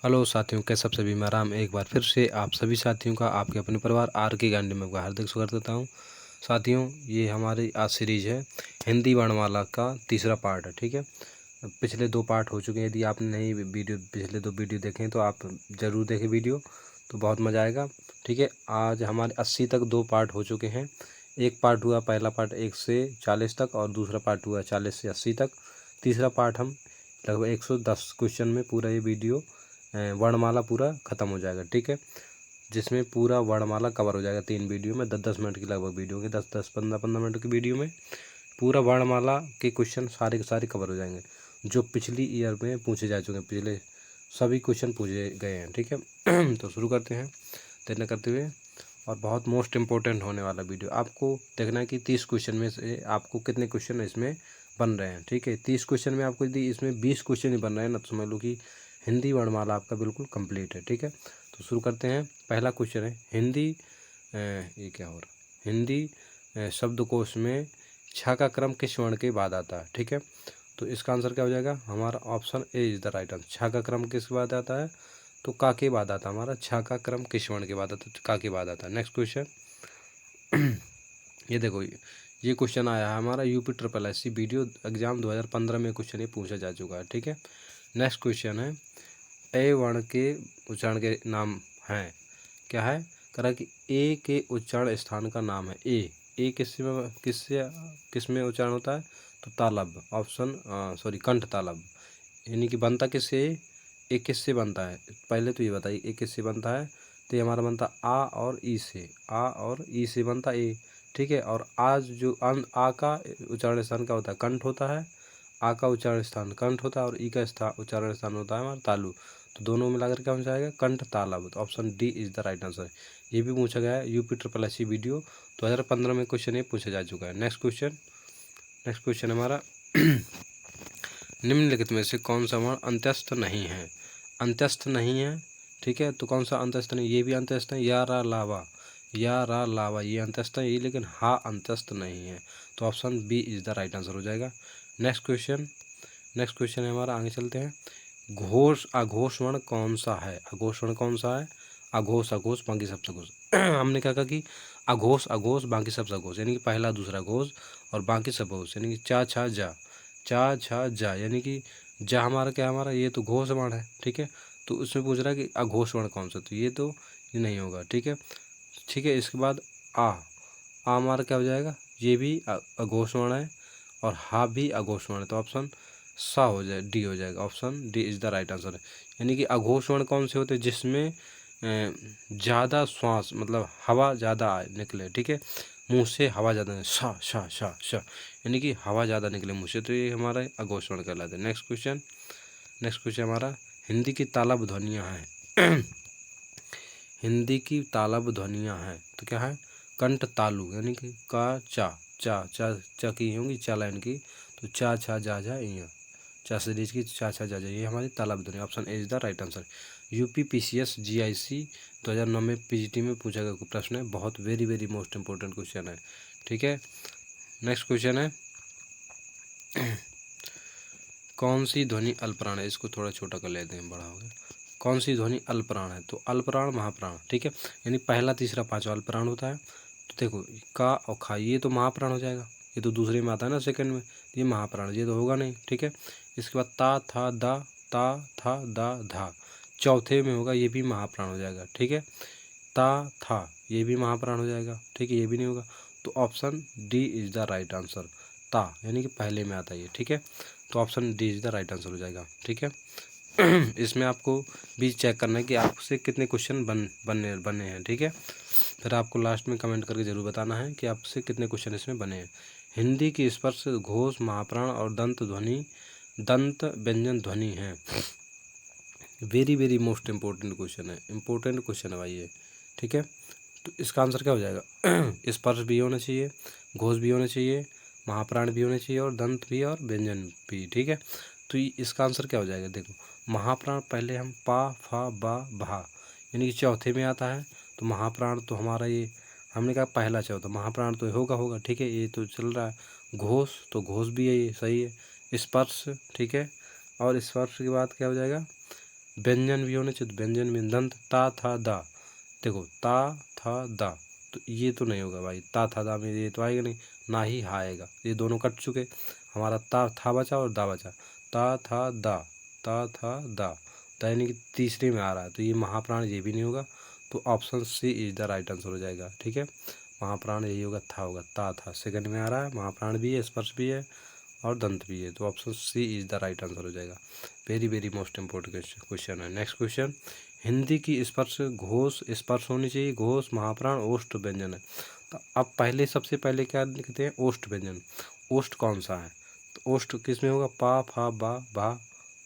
Hello साथियों, कैसे आप सभी। मैं राम एक बार फिर से आप सभी साथियों का आपके अपने परिवार आर के गांधी में हार्दिक स्वागत करता हूं। साथियों, ये हमारी आज सीरीज है हिंदी वर्णमाला का तीसरा पार्ट है। ठीक है, पिछले 2 पार्ट हो चुके हैं। यदि आपने नहीं वीडियो पिछले 2 वीडियो देखें तो आप ज़रूर देखें वीडियो, तो बहुत मज़ा आएगा। ठीक है, आज हमारे 80 तक 2 पार्ट हो चुके हैं। एक पार्ट हुआ, पहला पार्ट 1 से 40 तक, और दूसरा पार्ट हुआ 40 से 80 तक। तीसरा पार्ट हम लगभग 110 क्वेश्चन में पूरा ये वीडियो वर्णमाला पूरा ख़त्म हो जाएगा। ठीक है, जिसमें पूरा वर्णमाला कवर हो जाएगा 3 वीडियो में। 10-10 मिनट की लगभग वीडियो होंगे, 10-10 15-15 मिनट की वीडियो में पूरा वर्णमाला के क्वेश्चन सारे के सारे कवर हो जाएंगे, जो पिछली ईयर में पूछे जा चुके हैं। पिछले सभी क्वेश्चन पूछे गए हैं। ठीक है तो शुरू करते हैं देर न करते हुए। और बहुत मोस्ट इम्पोर्टेंट होने वाला वीडियो आपको देखना है कि 30 क्वेश्चन में से आपको कितने क्वेश्चन इसमें बन रहे हैं। ठीक है, 30 क्वेश्चन में आपको यदि इसमें 20 क्वेश्चन ही बन रहे हैं ना, तो समझ लो कि हिंदी वर्णमाला आपका बिल्कुल कंप्लीट है। ठीक है, तो शुरू करते हैं। पहला क्वेश्चन है हिंदी ये क्या हो रहा, हिंदी शब्दकोश में छ का क्रम किस वर्ण के बाद आता है। ठीक है, तो इसका आंसर क्या हो जाएगा, हमारा option A is the right answer. छ का क्रम किस बाद आता है, तो का के बाद आता है। हमारा छ का क्रम किस वर्ण के बाद आता है, तो का के बाद आता है। नेक्स्ट क्वेश्चन ये देखो, ये क्वेश्चन आया है हमारा UP triple SC video exam 2015 में क्वेश्चन ये पूछा जा चुका है। ठीक है, नेक्स्ट क्वेश्चन है ए वर्ण के उच्चारण के नाम हैं। क्या है, करा कि ए के उच्चारण स्थान का नाम है। ए किस में उच्चारण होता है, तो तालब। ऑप्शन सॉरी कंठ तालब। यानी कि बनता किससे, ए किससे बनता है, पहले तो ये बताइए ए किससे बनता है। तो ये हमारा बनता आ और ई से, आ और ई से बनता ए। ठीक है, और आज जो आ का उच्चारण स्थान क्या होता है, कंठ होता है। आ का उच्चारण स्थान कंठ होता है और ई का उच्चारण स्थान होता है हमारा तालु। तो दोनों मिलाकर क्या हो जाएगा, कंठ तालब। तो option D is the right answer. ये भी पूछा गया है यूपी ट्रिपल एससी वीडियो 2015 में क्वेश्चन ये पूछा जा चुका है। नेक्स्ट क्वेश्चन हमारा निम्नलिखित में से कौन सा वर्ण अंत्यस्थ नहीं है। अंत्यस्थ नहीं है, ठीक है, तो कौन सा अंत्यस्थ नहीं, ये भी अंत्यस्थ है। या रा लावा, या रा लावा ये अंत्यस्थ है, ये लेकिन हा अंत्यस्थ नहीं है। तो option B is the right answer हो जाएगा। नेक्स्ट क्वेश्चन है हमारा, आगे चलते हैं। घोष अघोष वर्ण कौन सा है, अघोष वर्ण कौन सा है। अघोष अघोष बाकी सब सघोष हमने क्या कहा कि अघोष अघोष बाकी सब सघोष, यानी कि पहला दूसरा घोष और बाकी सब घोष, यानी कि चा छा जा, चा छा जा, यानी कि जा हमारा क्या, हमारा ये तो घोष वर्ण है। ठीक है, तो उसमें पूछ रहा है कि अघोष वर्ण कौन सा, तो ये नहीं होगा। ठीक है, इसके बाद आ हमारा क्या हो जाएगा, ये भी अघोष वर्ण है और हा भी अघोष वर्ण है। तो ऑप्शन सा हो जाए, डी हो जाएगा। Option D is the right answer है। यानी कि अघोष वर्ण कौन से होते हैं, जिसमें ज़्यादा श्वास मतलब हवा ज़्यादा निकले। ठीक है, मुंह से हवा ज़्यादा शा शा शा शा, यानी कि हवा ज़्यादा निकले मुंह से, तो ये हमारा अघोष वर्ण कहलाता है। नेक्स्ट क्वेश्चन हमारा, हिंदी की तालब ध्वनियाँ हैं हिंदी की तालब ध्वनियाँ हैं, तो क्या है, कंठ तालु, यानी कि का चा चा चा चा की होंगी, चा लाइन की, तो चा छा जा जा यहाँ, चा सीरीज की चा छा जा जा, ये हमारी तालब ध्वनि। Option A is the right answer. UP PCS GIC 2009 में पीजीटी में पूछा गया प्रश्न है, बहुत very very most important question है। ठीक है, नेक्स्ट क्वेश्चन है कौन सी ध्वनि अल्पप्राण है। इसको थोड़ा छोटा कर लेते हैं, बड़ा हो गया। कौन सी ध्वनि अल्पप्राण है, तो अल्पप्राण महाप्राण। ठीक है, यानी पहला तीसरा पांचवा अल्पप्राण होता है। तो देखो का और खा ये तो महाप्राण हो जाएगा, ये तो दूसरे में आता है ना, सेकंड में, तो ये महाप्राण, ये तो होगा नहीं। ठीक है, इसके बाद ता था दा, ता था दा धा, चौथे में होगा, ये भी महाप्राण हो जाएगा। ठीक है, ता था ये भी महाप्राण हो जाएगा। ठीक है, ये भी नहीं होगा। तो option D is the right answer, ता यानी कि पहले में आता है ये। ठीक है, तो option D is the right answer हो जाएगा। ठीक है इसमें आपको भी चेक करना है कि आपसे कितने क्वेश्चन बने हैं। ठीक है, फिर आपको लास्ट में कमेंट करके ज़रूर बताना है कि आपसे कितने क्वेश्चन इसमें बने हैं। हिंदी की स्पर्श घोष महाप्राण और दंत व्यंजन ध्वनि है। Very very most important question है, इंपॉर्टेंट क्वेश्चन है भाई ये। ठीक है, तो इसका आंसर क्या हो जाएगा, स्पर्श भी होना चाहिए, घोष भी होना चाहिए, महाप्राण भी होने चाहिए और दंत भी और व्यंजन भी। ठीक है, तो इसका आंसर क्या हो जाएगा, देखो महाप्राण पहले हम पा फा बा भा, यानी कि चौथे में आता है। तो महाप्राण तो हमारा ये हमने कहा पहला चौथा, महाप्राण तो होगा। ठीक है, ये तो चल रहा है। घोष तो घोष भी है, ये सही है। स्पर्श, ठीक है, और स्पर्श के बाद क्या हो जाएगा, व्यंजन भी होने चाहिए, तो व्यंजन भी दंत ता था दा, देखो ता था दा, तो ये तो नहीं होगा भाई, ता था दा में ये तो आएगा नहीं, ना ही हा आएगा, ये दोनों कट चुके, हमारा ता था बचा और दा बचा, ता था दा, ता था दा, यानी कि तीसरे में आ रहा है, तो ये महाप्राण ये भी नहीं होगा, तो option C is the right answer हो जाएगा। ठीक है, महाप्राण यही होगा, था होगा, ता था सेकंड में आ रहा है, महाप्राण भी है, स्पर्श भी है और दंत भी है, तो option C is the right answer हो जाएगा। Very very most important question है। नेक्स्ट क्वेश्चन, हिंदी की स्पर्श घोष स्पर्श होनी चाहिए, घोष महाप्राण ओष्ठ व्यंजन है, तो अब पहले सबसे पहले क्या लिखते हैं, ओष्ठ व्यंजन, ओष्ठ कौन सा है, तो ओष्ठ किस में होगा, पा फा बा भा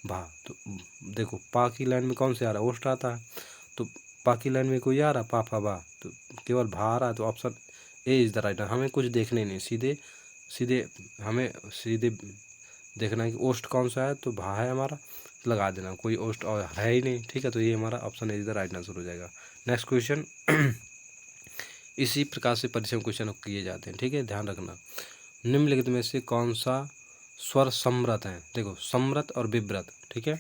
भा, तो देखो पा की लाइन में कौन से आ रहा है, ओष्ठ आता है, तो पा की लाइन में कोई आ रहा है पा फा बा, तो केवल भा आ रहा है, तो option A is the right, हमें कुछ देखने नहीं, सीधे सीधे हमें सीधे देखना है कि ओस्ट कौन सा है, तो भा है हमारा, लगा देना, कोई ओस्ट और है ही नहीं। ठीक है, तो ये हमारा option is the right answer हो जाएगा। नेक्स्ट क्वेश्चन, इसी प्रकार से परिचय क्वेश्चन किए जाते हैं। ठीक है, ध्यान रखना, निम्नलिखित में से कौन सा स्वर सम्रत है, देखो सम्रत और विव्रत। ठीक है,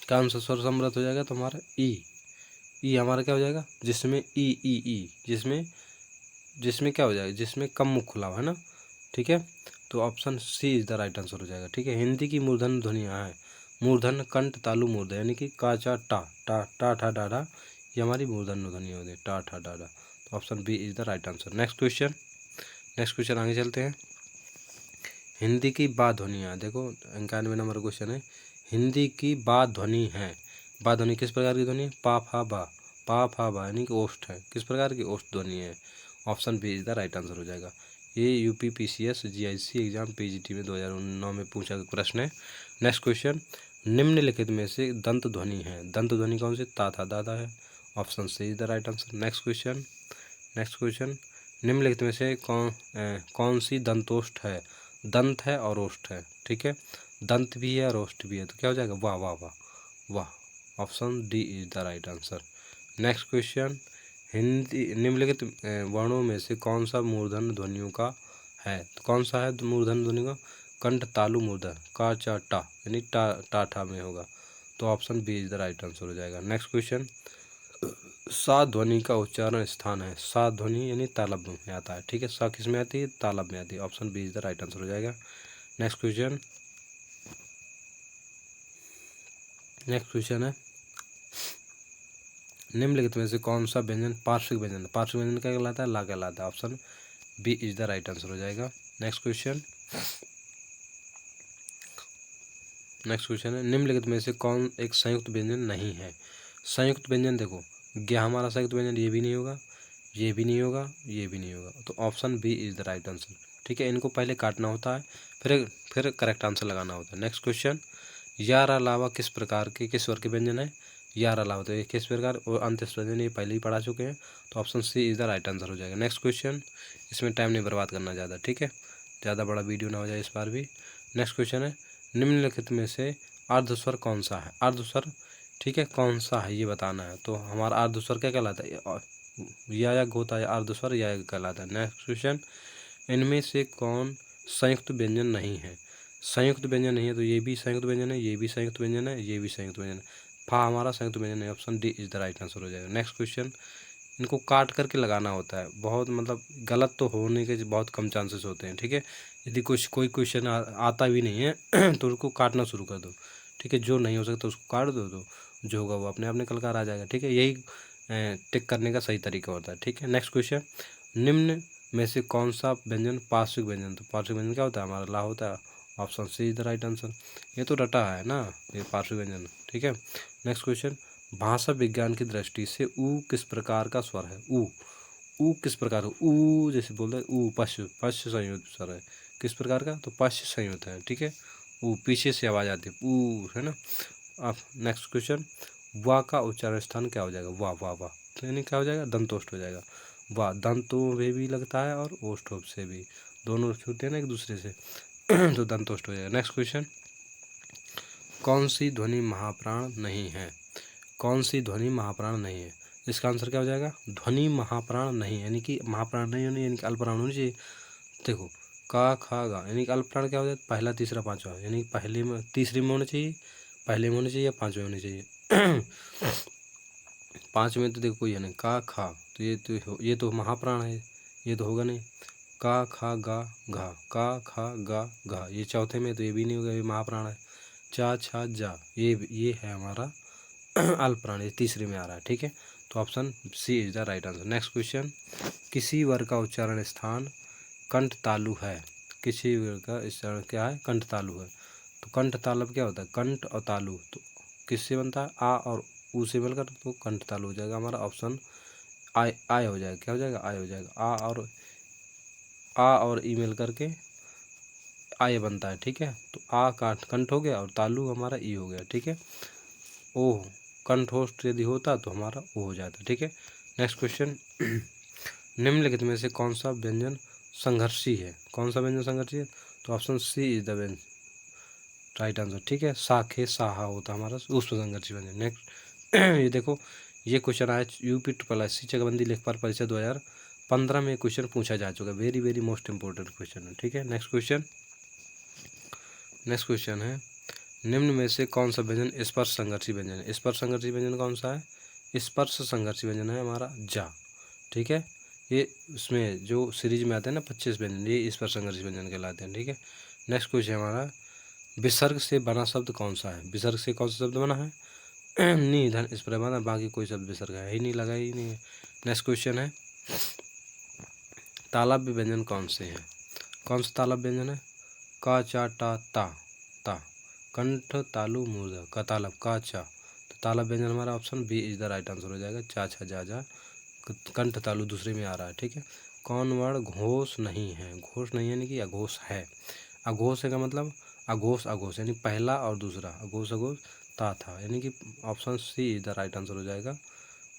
कौन सा स्वर सम्रत हो जाएगा, तो हमारा ई हमारा क्या हो जाएगा, जिसमें ई जिसमें क्या हो जाएगा, जिसमें कम मुख खुला हुआ है ना। ठीक है, तो option C is the right answer हो जाएगा। ठीक है, हिंदी की मूर्धन ध्वनियाँ हैं, मूर्धन कंठ तालु मूर्धन, यानी कि का चा टा टा टा ठा डा डा, ये हमारी मूर्धन ध्वनि होती है, टा ठा डा डा, तो option B is the right answer. Next question आगे चलते हैं। हिंदी की बा ध्वनियाँ, देखो 91 नंबर क्वेश्चन है, हिंदी की बा ध्वनि है, बा ध्वनि किस प्रकार की ध्वनि है, पा फा बा, यानी कि ओष्ठ है, किस प्रकार की ओष्ठ ध्वनि है, option B is the right answer हो जाएगा। ये UP PCS GIC exam PGT में 2009 में पूछा गया प्रश्न है। नेक्स्ट क्वेश्चन, निम्नलिखित में से दंत ध्वनि है, दंत ध्वनि कौन सी, ता था दादा है, option C is the right answer. Next question, निम्नलिखित में से कौन सी दंतोष्ठ है, दंत है और ओष्ठ है। ठीक है, दंत भी है और ओष्ठ भी है, तो क्या हो जाएगा, वाह वाह वाह वाह, option D is the right answer. Next question, Hindi निम्नलिखित वर्णों में से कौन सा मूर्धन ध्वनियों का है, तो कौन सा है मूर्धन ध्वनि का, कंठ तालु मूर्धन, का चा टा, यानी टा ठा में होगा, तो option B is the right answer हो जाएगा। नेक्स्ट क्वेश्चन, सा ध्वनि का उच्चारण स्थान है, सा ध्वनि यानी तालब में आता है। ठीक है, सा किस में आती है, तालब में आती है, option B is the right answer हो जाएगा। नेक्स्ट क्वेश्चन है, निम्नलिखित में से कौन सा व्यंजन पार्श्विक व्यंजन, पार्श्विक व्यंजन क्या कहलाता है, ला कहलाता है, option B is the right answer हो जाएगा। नेक्स्ट क्वेश्चन है, निम्नलिखित में से कौन एक संयुक्त व्यंजन नहीं है, संयुक्त व्यंजन देखो गया हमारा संयुक्त व्यंजन, ये भी नहीं होगा, ये भी नहीं होगा, ये भी नहीं होगा, तो option B is the right answer. ठीक है, इनको पहले काटना होता है, फिर करेक्ट आंसर लगाना होता है। नेक्स्ट क्वेश्चन, यार अलावा किस प्रकार के किस स्वर के व्यंजन है, यार अलावा, तो ये किस प्रकार और अंत व्यंजन, ये पहले ही पढ़ा चुके हैं, तो option C is the right answer हो जाएगा। नेक्स्ट क्वेश्चन, इसमें टाइम नहीं बर्बाद करना ज़्यादा, ठीक है, ज़्यादा बड़ा वीडियो ना हो जाए इस बार भी। नेक्स्ट क्वेश्चन है, निम्नलिखित में से अर्धस्वर कौन सा है, अर्धस्वर, ठीक है, कौन सा है ये बताना है, तो हमारा अर्धस्वर क्या कहलाता है, या होता है अर्धस्वर या कहलाता है। नेक्स्ट क्वेश्चन, इनमें से कौन संयुक्त व्यंजन नहीं है, संयुक्त व्यंजन नहीं है, तो ये भी संयुक्त व्यंजन है, ये भी संयुक्त व्यंजन है, ये भी संयुक्त व्यंजन है, फा हमारा संयुक्त व्यंजन है, option D is the right answer हो जाएगा। नेक्स्ट क्वेश्चन, इनको काट करके लगाना होता है, बहुत मतलब गलत तो होने के बहुत कम चांसेस होते हैं। ठीक है, यदि कोई क्वेश्चन आता भी नहीं है तो उसको काटना शुरू कर दो। ठीक है, जो नहीं हो सकता उसको काट दो, तो जो होगा वो अपने निकल कर आ जाएगा। ठीक है, यही टिक करने का सही तरीका होता है। ठीक है, नेक्स्ट क्वेश्चन, निम्न में से कौन सा व्यंजन पार्श्विक व्यंजन, तो पार्श्विक व्यंजन क्या होता है, हमारा ला होता है, option C is the right answer. ये तो रटा है ना, ये पार्श्विक व्यंजन। ठीक है, नेक्स्ट क्वेश्चन, भाषा विज्ञान की दृष्टि से ऊ किस प्रकार का स्वर है, ऊ किस प्रकार का, ऊ जैसे बोलते हैं ऊ पश्च संयुक्त स्वर है, किस प्रकार का, तो पश्च संयुक्त है। ठीक है, ऊ पीछे से आवाज़ आती है, ऊ है ना। अब नेक्स्ट क्वेश्चन, वाह का उच्चारण स्थान क्या हो जाएगा, वाह वाह वाह, तो यानी क्या हो जाएगा, दंतोष्ठ हो जाएगा, वाह दंतों में भी लगता है और ओष्ठों से भी, दोनों छूटते हैं ना एक दूसरे से तो दंतोष्ठ हो जाएगा। नेक्स्ट क्वेश्चन, कौन सी ध्वनि महाप्राण नहीं है, कौन सी ध्वनि महाप्राण नहीं है, इसका आंसर क्या हो जाएगा, ध्वनि महाप्राण नहीं, यानी कि महाप्राण नहीं होनी, यानी कि अल्पप्राण होनी चाहिए। देखो का खा गा, यानी कि अल्पप्राण क्या हो जाए, पहला तीसरा पांचवा, यानी पहले में तीसरे में होना चाहिए, पहले में होनी चाहिए या 5 में होनी चाहिए? 5 में तो देखो कोई है नहीं। का खा तो ये तो महाप्राण है, ये तो होगा नहीं। का खा गा घा, का खा गा घा, ये चौथे में तो ये भी नहीं होगा, ये महाप्राण है। चा छा जा, ये है हमारा अल्प प्राण, ये तीसरे में आ रहा है। ठीक है, तो option C is the right answer. Next question, किसी वर्ग का उच्चारण स्थान कंठ तालु है। किसी वर्ग का उच्चारण क्या है? कंठ तालु है। तो कंठ तालव क्या होता है? कंठ और तालु तो किससे बनता है? आ और ऊ से मिलकर, तो कंठ तालु हो जाएगा हमारा ऑप्शन आय हो जाएगा। क्या हो जाएगा? आय हो जाएगा। आ और ई मिल करके आय बनता है। ठीक है, तो आ कंठ हो गया और तालु हमारा ई हो गया। ठीक है, ओ कंठोष्ठ यदि होता तो हमारा ओ हो जाता। ठीक है, नेक्स्ट क्वेश्चन, निम्नलिखित में से कौन सा व्यंजन संघर्षी है? कौन सा व्यंजन संघर्षी है? तो ऑप्शन सी इज द व्यंजन राइट आंसर। ठीक है, साखे साहा होता है हमारा उष्म संघर्षी व्यंजन। नेक्स्ट ये देखो, ये क्वेश्चन आया यूपी SSC चकबंदी लेखपाल परीक्षा 2015 में क्वेश्चन पूछा जा चुका है। Very very most important question है। ठीक है, नेक्स्ट क्वेश्चन है, निम्न में से कौन सा व्यंजन स्पर्श संघर्षी व्यंजन है? स्पर्श संघर्षी व्यंजन कौन सा है? स्पर्श संघर्षी व्यंजन है हमारा जा। ठीक है, ये उसमें जो सीरीज में आते हैं ना 25 व्यंजन, ये स्पर्श संघर्षी व्यंजन कहलाते हैं। ठीक है, नेक्स्ट क्वेश्चन हमारा, विसर्ग से बना शब्द कौन सा है? विसर्ग से कौन सा शब्द बना है? नी धन इस पर बना, बाकी कोई शब्द विसर्ग है ही नहीं, लगा ही नहीं है। नेक्स्ट क्वेश्चन है, तालव्य व्यंजन कौन से हैं? कौन सा तालव्य व्यंजन है? का चा टा ता ता, कंठ तालु मूर्धा का तालब का चा, तो तालव्य व्यंजन हमारा option B is the right answer हो जाएगा। चा छा जा जा, कंठ तालु दूसरे में आ रहा है। ठीक है, कौन वर्ण घोष नहीं है? घोष नहीं यानी कि अघोष है। अघोष है का मतलब अघोष यानी पहला और दूसरा, अघोष ता था, यानी कि option C is the right answer हो जाएगा।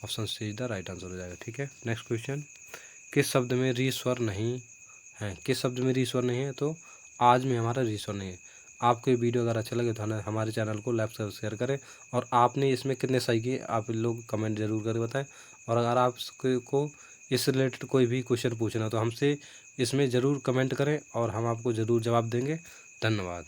Option C is the right answer हो जाएगा। ठीक है, नेक्स्ट क्वेश्चन, किस शब्द में री स्वर नहीं है? किस शब्द में री स्वर नहीं है? तो आज में हमारा री स्वर नहीं है। आपको ये वीडियो अगर अच्छा लगे तो हमारे चैनल को लाइक शेयर करें, और आपने इसमें कितने सही किए आप लोग कमेंट जरूर करके बताएं। और अगर आपको इस रिलेटेड कोई भी क्वेश्चन पूछना तो हमसे इसमें ज़रूर कमेंट करें और हम आपको ज़रूर जवाब देंगे। धन्यवाद।